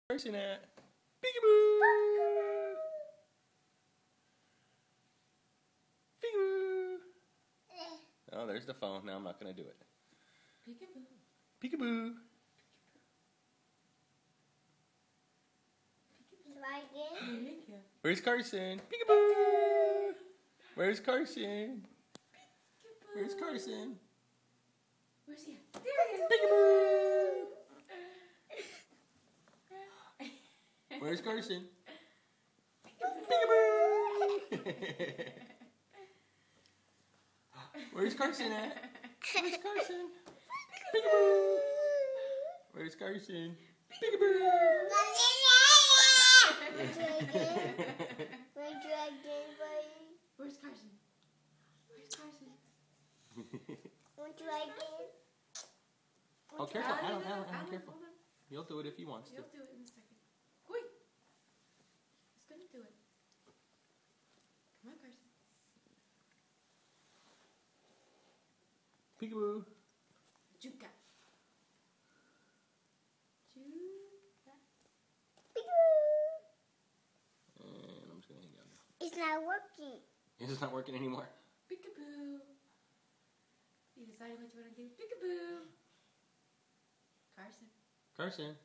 Carson at? Peekaboo! Peekaboo! Oh, there's the phone. Now I'm not going to do it. Peekaboo. Peekaboo! Try again. Where's Carson? Peekaboo! Where's Carson? Where's Carson? Where's he at? There he is. Peekaboo! Where's Carson? Peekaboo! Where's Carson at? Where's Carson? Peekaboo! Where's Carson? Peekaboo! Where's Carson? Where's Carson? Want to try again? Oh, careful, Alan, careful. Hold on. He'll do it if he wants to. He'll do it in a second. Wait. He's gonna do it. Come on, Carson. Peekaboo! Juka. Juka. And I'm just gonna hang out now. It's not working. It's not working anymore. Peekaboo. You decided what you want to do. Peekaboo. Carson. Carson.